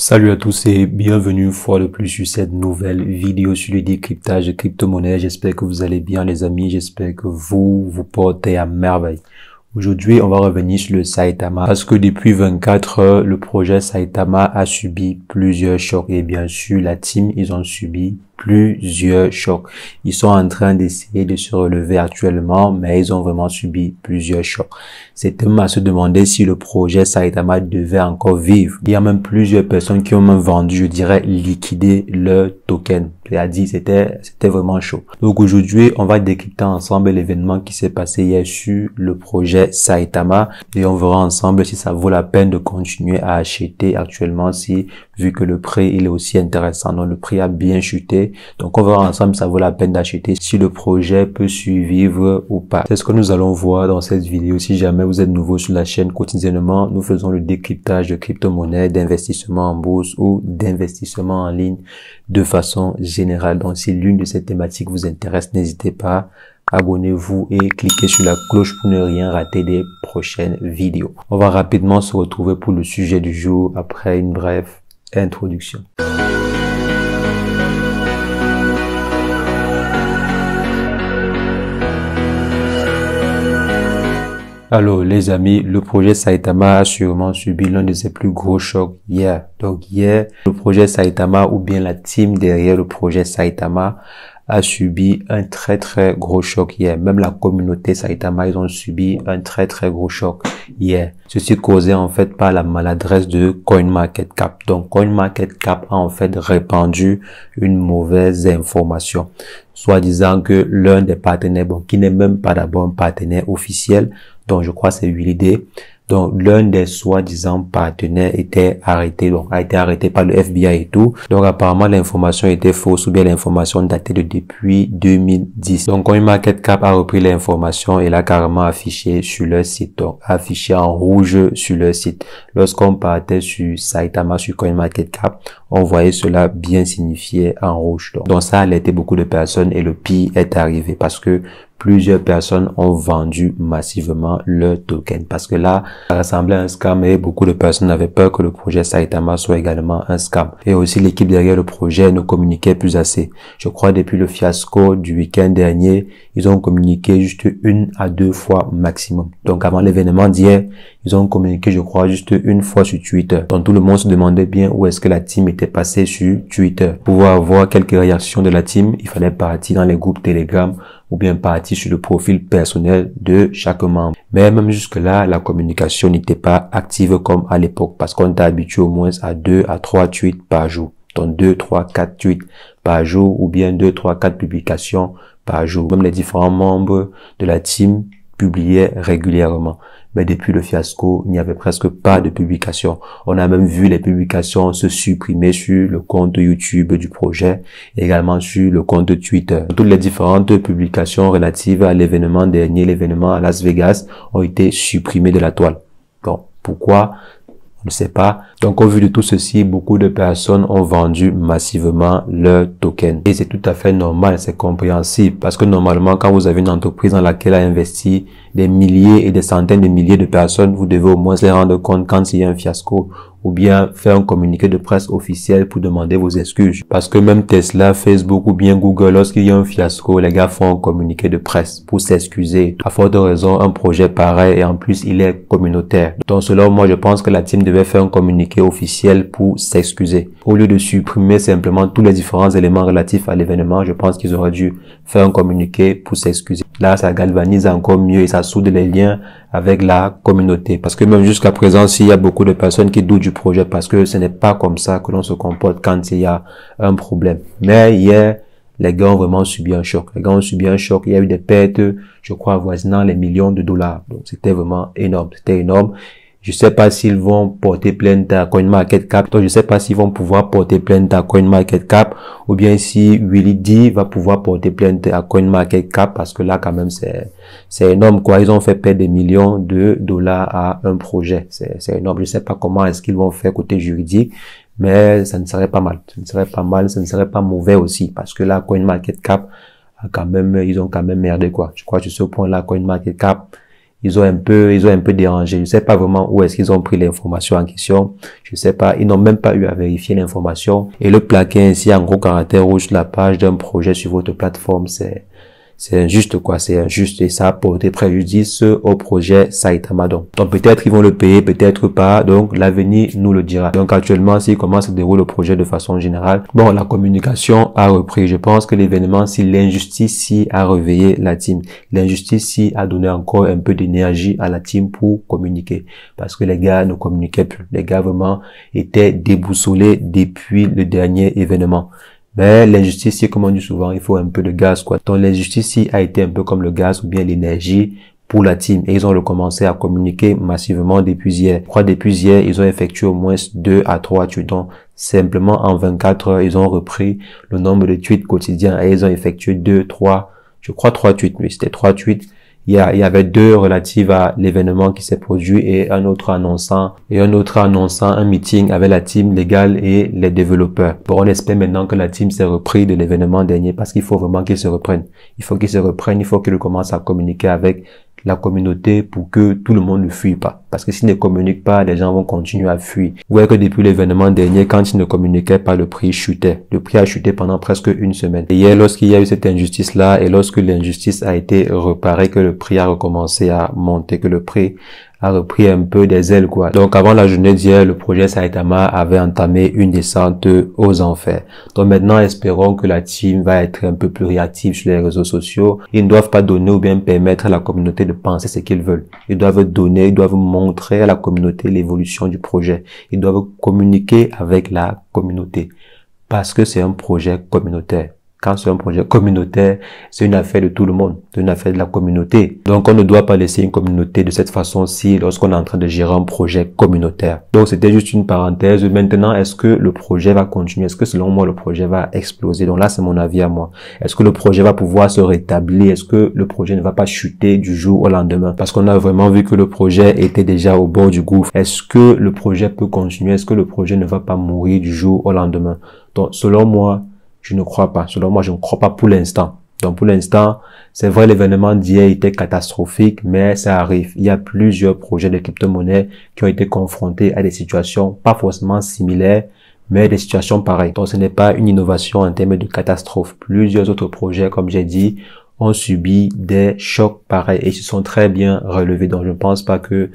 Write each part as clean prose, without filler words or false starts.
Salut à tous et bienvenue une fois de plus sur cette nouvelle vidéo sur le décryptage de crypto-monnaie. J'espère que vous allez bien les amis, j'espère que vous portez à merveille. Aujourd'hui, on va revenir sur le Saitama parce que depuis 24 heures, le projet Saitama a subi plusieurs chocs et bien sûr, la team, ils ont subi plusieurs chocs. Ils sont en train d'essayer de se relever actuellement, mais ils ont vraiment subi plusieurs chocs. C'est même à se demander si le projet Saitama devait encore vivre. Il y a même plusieurs personnes qui ont même vendu, je dirais, liquidé leur token. C'est-à-dire, c'était vraiment chaud. Donc aujourd'hui, on va décrypter ensemble l'événement qui s'est passé hier sur le projet Saitama et on verra ensemble si ça vaut la peine de continuer à acheter actuellement vu que le prix il est aussi intéressant. Donc le prix a bien chuté. Donc on verra ensemble si ça vaut la peine d'acheter, si le projet peut survivre ou pas. C'est ce que nous allons voir dans cette vidéo. Si jamais vous êtes nouveau sur la chaîne, quotidiennement, nous faisons le décryptage de crypto-monnaies, d'investissement en bourse ou d'investissement en ligne de façon générale. Donc si l'une de ces thématiques vous intéresse, n'hésitez pas. Abonnez-vous et cliquez sur la cloche pour ne rien rater des prochaines vidéos. On va rapidement se retrouver pour le sujet du jour après une brève introduction. Alors les amis, le projet Saitama a sûrement subi l'un de ses plus gros chocs hier. Donc hier, le projet Saitama ou bien la team derrière le projet Saitama a subi un très gros choc hier. Même la communauté Saitama, ils ont subi un très gros choc hier. Ceci causé en fait par la maladresse de CoinMarketCap. Donc CoinMarketCap a en fait répandu une mauvaise information, soit disant que l'un des partenaires, qui n'est même pas d'abord un partenaire officiel, donc je crois c'est ULD, donc l'un des soi-disant partenaires était arrêté, donc a été arrêté par le FBI et tout. Donc apparemment l'information était fausse ou bien l'information datait de depuis 2010. Donc CoinMarketCap a repris l'information et l'a carrément affiché sur leur site, donc affiché en rouge sur leur site. Lorsqu'on partait sur Saitama, sur CoinMarketCap, on voyait cela bien signifié en rouge. Donc ça a alerté beaucoup de personnes et le pire est arrivé parce que plusieurs personnes ont vendu massivement leur token parce que là, ça ressemblait à un scam et beaucoup de personnes avaient peur que le projet Saitama soit également un scam. Et aussi l'équipe derrière le projet ne communiquait plus assez. Je crois depuis le fiasco du week-end dernier, ils ont communiqué juste 1 à 2 fois maximum. Donc avant l'événement d'hier, ils ont communiqué, je crois, juste une fois sur Twitter. Donc tout le monde se demandait bien où est-ce que la team était passée sur Twitter. Pour pouvoir avoir quelques réactions de la team, il fallait partir dans les groupes Telegram ou bien partir sur le profil personnel de chaque membre. Mais même jusque-là, la communication n'était pas active comme à l'époque parce qu'on était habitué au moins à 2 à 3 tweets par jour. Donc 2, 3, 4 tweets par jour ou bien 2, 3, 4 publications par jour. Même les différents membres de la team publiaient régulièrement. Mais depuis le fiasco, il n'y avait presque pas de publications. On a même vu les publications se supprimer sur le compte YouTube du projet, également sur le compte de Twitter. Toutes les différentes publications relatives à l'événement dernier, l'événement à Las Vegas, ont été supprimées de la toile. Donc, pourquoi? On ne sait pas. Donc, au vu de tout ceci, beaucoup de personnes ont vendu massivement leurs tokens. Et c'est tout à fait normal, c'est compréhensible. Parce que normalement, quand vous avez une entreprise dans laquelle a investi des milliers et des centaines de milliers de personnes, vous devez au moins se rendre compte quand il y a un fiasco ou bien faire un communiqué de presse officiel pour demander vos excuses. Parce que même Tesla, Facebook ou bien Google, lorsqu'il y a un fiasco, les gars font un communiqué de presse pour s'excuser. À forte raison, un projet pareil et en plus, il est communautaire. Donc selon moi, je pense que la team devait faire un communiqué officiel pour s'excuser. Au lieu de supprimer simplement tous les différents éléments relatifs à l'événement, je pense qu'ils auraient dû faire un communiqué pour s'excuser. Là, ça galvanise encore mieux et ça soude les liens avec la communauté. Parce que même jusqu'à présent, s'il y a beaucoup de personnes qui doutent du projet parce que ce n'est pas comme ça que l'on se comporte quand il y a un problème. Mais hier, les gars ont vraiment subi un choc. Les gars ont subi un choc. Il y a eu des pertes, je crois, avoisinant les millions de dollars. Donc, c'était vraiment énorme. C'était énorme. Je sais pas s'ils vont porter plainte à CoinMarketCap. Donc, je sais pas s'ils vont pouvoir porter plainte à CoinMarketCap ou bien si Willy va pouvoir porter plainte à CoinMarketCap parce que là, quand même, c'est énorme, quoi. Ils ont fait perdre des millions de dollars à un projet. C'est énorme. Je sais pas comment est-ce qu'ils vont faire côté juridique, mais ça ne serait pas mal. Ça ne serait pas mal. Ça ne serait pas mauvais aussi parce que là, CoinMarketCap a quand même, ils ont quand même merdé, quoi. Je crois que sur ce point-là, CoinMarketCap, ils ont un peu dérangé. Je sais pas vraiment où est-ce qu'ils ont pris l'information en question. Je sais pas. Ils n'ont même pas eu à vérifier l'information. Et le plaquer ainsi en gros caractère rouge sur la page d'un projet sur votre plateforme, c'est injuste quoi, c'est injuste et ça a porté préjudice au projet Saitama. Donc peut-être ils vont le payer, peut-être pas. Donc l'avenir nous le dira. Donc actuellement, si comment se déroule le projet de façon générale, bon, la communication a repris. Je pense que l'événement, si l'injustice si a réveillé la team, l'injustice si a donné encore un peu d'énergie à la team pour communiquer, parce que les gars ne communiquaient plus. Les gars vraiment étaient déboussolés depuis le dernier événement. Mais l'injustice, c'est comme on dit souvent, il faut un peu de gaz, quoi. Donc l'injustice ici a été un peu comme le gaz ou bien l'énergie pour la team. Et ils ont recommencé à communiquer massivement depuis hier. Je crois depuis hier, ils ont effectué au moins 2 à 3 tweets. Donc simplement en 24 heures, ils ont repris le nombre de tweets quotidiens et ils ont effectué 2, 3, je crois 3 tweets. Oui, c'était 3 tweets. Il y avait 2 relatives à l'événement qui s'est produit et un autre annonçant un meeting avec la team légale et les développeurs. Bon, on espère maintenant que la team s'est repris de l'événement dernier parce qu'il faut vraiment qu'ils se reprennent. Il faut qu'ils se reprennent, il faut qu'ils commencent à communiquer avec la communauté pour que tout le monde ne fuit pas. Parce que s'ils ne communiquent pas, les gens vont continuer à fuir. Vous voyez que depuis l'événement dernier, quand ils ne communiquaient pas, le prix chutait. Le prix a chuté pendant presque une semaine. Et hier, lorsqu'il y a eu cette injustice-là, et lorsque l'injustice a été réparée, que le prix a recommencé à monter, que le prix a repris un peu des ailes, quoi. Donc, avant la journée d'hier, le projet Saitama avait entamé une descente aux enfers. Donc, maintenant, espérons que la team va être un peu plus réactive sur les réseaux sociaux. Ils ne doivent pas donner ou bien permettre à la communauté de penser ce qu'ils veulent. Ils doivent donner, ils doivent montrer à la communauté l'évolution du projet. Ils doivent communiquer avec la communauté. Parce que c'est un projet communautaire. Quand c'est un projet communautaire, c'est une affaire de tout le monde, c'est une affaire de la communauté. Donc, on ne doit pas laisser une communauté de cette façon-ci lorsqu'on est en train de gérer un projet communautaire. Donc, c'était juste une parenthèse. Maintenant, est-ce que le projet va continuer? Est-ce que selon moi, le projet va exploser? Donc là, c'est mon avis à moi. Est-ce que le projet va pouvoir se rétablir? Est-ce que le projet ne va pas chuter du jour au lendemain? Parce qu'on a vraiment vu que le projet était déjà au bord du gouffre. Est-ce que le projet peut continuer? Est-ce que le projet ne va pas mourir du jour au lendemain? Donc, selon moi, je ne crois pas. Selon moi, je ne crois pas pour l'instant. Donc, pour l'instant, c'est vrai, l'événement d'hier était catastrophique, mais ça arrive. Il y a plusieurs projets de crypto-monnaie qui ont été confrontés à des situations pas forcément similaires, mais des situations pareilles. Donc, ce n'est pas une innovation en termes de catastrophe. Plusieurs autres projets, comme j'ai dit, ont subi des chocs pareils et se sont très bien relevés. Donc, je ne pense pas que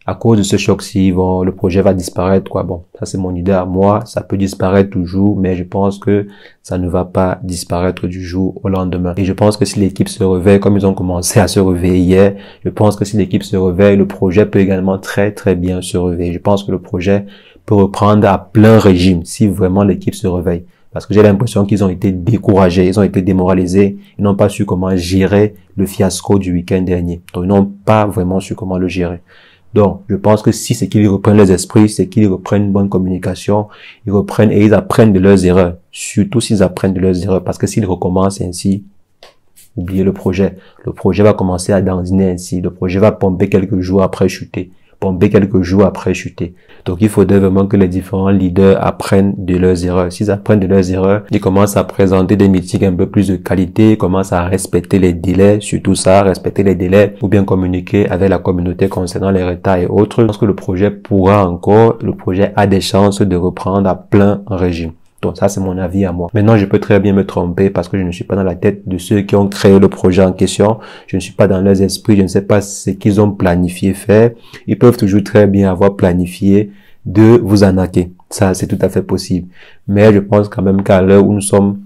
à cause de ce choc-ci, bon, le projet va disparaître, quoi. Bon, ça c'est mon idée à moi. Ça peut disparaître toujours, mais je pense que ça ne va pas disparaître du jour au lendemain. Et je pense que si l'équipe se réveille, comme ils ont commencé à se réveiller hier, je pense que si l'équipe se réveille, le projet peut également très très bien se réveiller. Je pense que le projet peut reprendre à plein régime si vraiment l'équipe se réveille. Parce que j'ai l'impression qu'ils ont été découragés, ils ont été démoralisés, ils n'ont pas su comment gérer le fiasco du week-end dernier. Donc ils n'ont pas vraiment su comment le gérer. Donc, je pense que si c'est qu'ils reprennent les esprits, c'est qu'ils reprennent une bonne communication, ils reprennent et ils apprennent de leurs erreurs. Surtout s'ils apprennent de leurs erreurs. Parce que s'ils recommencent ainsi, oubliez le projet. Le projet va commencer à dandiner ainsi. Le projet va pomper quelques jours après chuter. Donc, il faudrait vraiment que les différents leaders apprennent de leurs erreurs. S'ils apprennent de leurs erreurs, ils commencent à présenter des meetings un peu plus de qualité, ils commencent à respecter les délais, surtout ça, respecter les délais, ou bien communiquer avec la communauté concernant les retards et autres. Je pense que le projet a des chances de reprendre à plein régime. Donc ça, c'est mon avis à moi. Maintenant, je peux très bien me tromper parce que je ne suis pas dans la tête de ceux qui ont créé le projet en question. Je ne suis pas dans leurs esprits. Je ne sais pas ce qu'ils ont planifié faire. Ils peuvent toujours très bien avoir planifié de vous arnaquer. Ça, c'est tout à fait possible. Mais je pense quand même qu'à l'heure où nous sommes,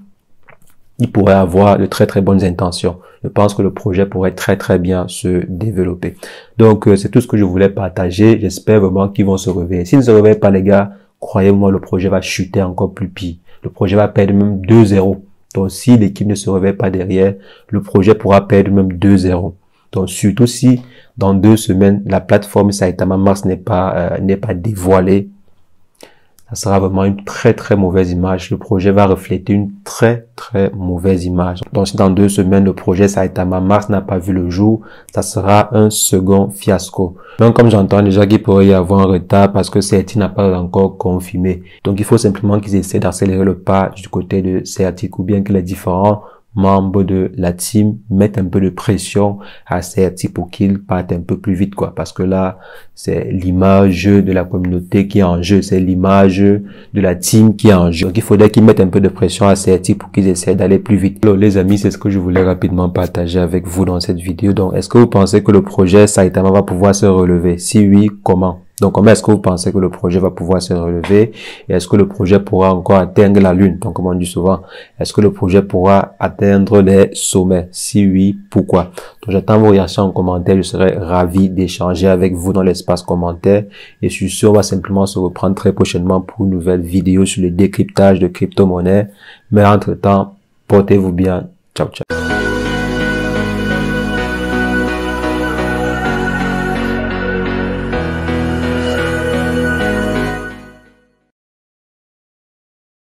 ils pourraient avoir de très très bonnes intentions. Je pense que le projet pourrait très très bien se développer. Donc, c'est tout ce que je voulais partager. J'espère vraiment qu'ils vont se réveiller. S'ils ne se réveillent pas, les gars, croyez-moi, le projet va chuter encore plus pire. Le projet va perdre même 2-0. Donc, si l'équipe ne se réveille pas derrière, le projet pourra perdre même 2-0. Donc, surtout si, dans 2 semaines, la plateforme Saitama Mars n'est pas dévoilée, ça sera vraiment une très très mauvaise image. Le projet va refléter une très très mauvaise image. Donc si dans 2 semaines le projet Saitama Mars n'a pas vu le jour, ça sera un second fiasco. Donc comme j'entends déjà qu'il pourrait y avoir un retard parce que CRT n'a pas encore confirmé. Donc il faut simplement qu'ils essaient d'accélérer le pas du côté de CRT ou bien que les différents membres de la team mettent un peu de pression à Certi pour qu'ils partent un peu plus vite, quoi. Parce que là, c'est l'image de la communauté qui est en jeu, c'est l'image de la team qui est en jeu. Donc, il faudrait qu'ils mettent un peu de pression à Certi pour qu'ils essaient d'aller plus vite. Alors, les amis, c'est ce que je voulais rapidement partager avec vous dans cette vidéo. Donc, est-ce que vous pensez que le projet Saitama va pouvoir se relever? Si oui, comment? Donc, comment est-ce que vous pensez que le projet va pouvoir se relever? Et est-ce que le projet pourra encore atteindre la lune? Donc, comme on dit souvent, est-ce que le projet pourra atteindre les sommets? Si oui, pourquoi? Donc, j'attends vos réactions en commentaire. Je serai ravi d'échanger avec vous dans l'espace commentaire. Et sur ce, on va simplement se reprendre très prochainement pour une nouvelle vidéo sur le décryptage de crypto-monnaies. Mais entre-temps, portez-vous bien. Ciao, ciao.